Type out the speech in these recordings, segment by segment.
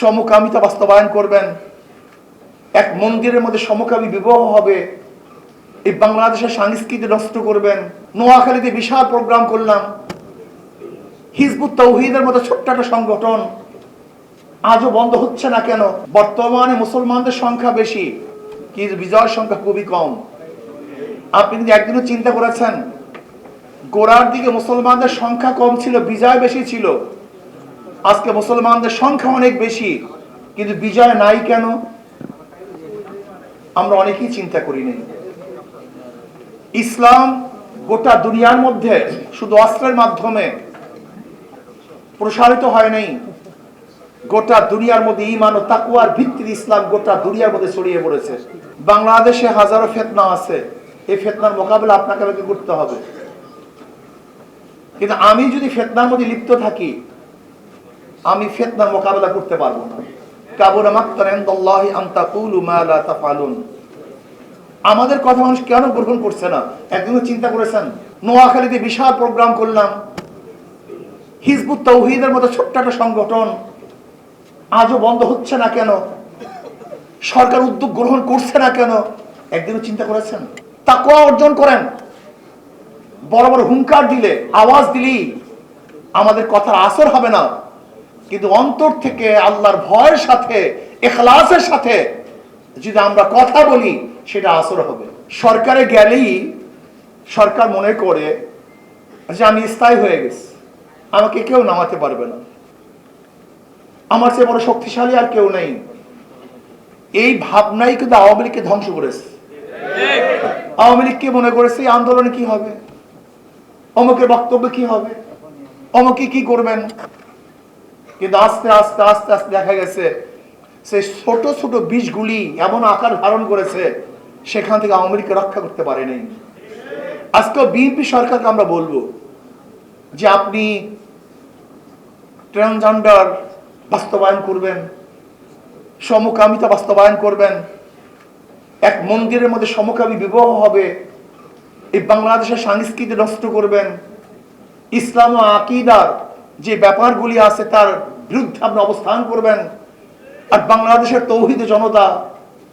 সমকামিতা বাস্তবায়ন করবেন, এক মন্দিরের মধ্যে সমকামী বিবাহ হবে, এই বাংলাদেশের সংস্কৃতি নষ্ট করবেন। নোয়াখালীতে বিশাল প্রোগ্রাম করলাম, হিজবুত তাওহীদের মতো ছোট্ট একটা সংগঠন আজও বন্ধ হচ্ছে না কেন? বর্তমানে মুসলমানদের সংখ্যা বেশি কিন্তু বিজয়ের সংখ্যা খুবই কম। আপনি কিন্তু একদিনও চিন্তা করেছেন গোড়ার দিকে মুসলমানদের সংখ্যা কম ছিল, বিজয় বেশি ছিল। আজকে মুসলমানদের সংখ্যা অনেক বেশি কিন্তু বিজয় নাই কেন? আমরা অনেকেই চিন্তা করি নাই। ইসলাম গোটা দুনিয়ার মধ্যে শুধু অস্ত্রের মাধ্যমে প্রসারিত হয় নাই, গোটা দুনিয়ার মধ্যে ঈমান ও তাকওয়ার ভিত্তিতে ইসলাম গোটা দুনিয়ার মধ্যে ছড়িয়ে পড়েছে। বাংলাদেশে হাজারো ফিতনা আছে, এই ফিতনার মোকাবেলা আপনাকে আমাকে করতে হবে। কিন্তু আমি যদি ফিতনার মধ্যে লিপ্ত থাকি, আমি ফিতনার মোকাবেলা করতে পারবো না। কাবুরা মাকতান ইনদাল্লাহি আন তাকুলু মা লা তাফআলুন। আমাদের কথা মানুষ কেন গ্রহণ করছে না? একদিনও চিন্তা করেছেন? নোয়াখালীতে বিশাল প্রোগ্রাম করলাম, হিজবুত তাওহীদের মতো ছোট্ট একটা সংগঠন আজও বন্ধ হচ্ছে না কেন? সরকার উদ্যোগ গ্রহণ করছে না কেন? একদিনও চিন্তা করেছেন? তাকওয়া অর্জন করেন। বড় বড় হুঙ্কার দিলে, আওয়াজ দিলেই আমাদের কথার আসর হবে না, কিন্তু অন্তর থেকে আল্লাহর ভয়ের সাথে, ইখলাসের সাথে যদি আমরা কথা বলি সেটা আসর হবে। সরকারে গেলেই সরকার মনে করে যে আমি স্থায়ী হয়ে গেছি, আমাকে কেউ নামাতে পারবে না, আমার চেয়ে বড় শক্তিশালী আর কেউ নেই। এই ভাবনাই কিন্তু আওয়ামী লীগকে ধ্বংস করেছে। আওয়ামী লীগ কে মনে করেছে এই আন্দোলনে কি হবে, অমুকের বক্তব্য কি হবে, অমুকে কি করবেন। কিন্তু আস্তে আস্তে আস্তে আস্তে দেখা গেছে সেই ছোট ছোট বীজগুলি এমন আকার ধারণ করেছে, সেখান থেকে আওয়ামী লীগকে রক্ষা করতে পারেনি। আজকে বিএনপি সরকারকে আমরা বলবো যে আপনি ট্রান্সজেন্ডার বাস্তবায়ন করবেন, সমকামিতা বাস্তবায়ন করবেন, এক মন্দিরের মধ্যে সমকামী বিবাহ হবে, এই বাংলাদেশের সংস্কৃতি নষ্ট করবেন, ইসলাম ও আকীদার যে ব্যাপারগুলি আছে তার বিরুদ্ধে আপনি অবস্থান করবেন, আর বাংলাদেশের তৌহিদি জনতা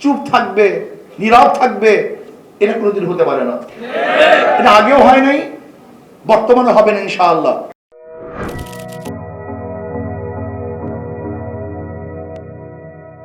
চুপ থাকবে, নীরব থাকবে, এটা কোনোদিন হতে পারে না। এটা আগেও হয় নাই, বর্তমানে হবে না ইনশাআল্লাহ।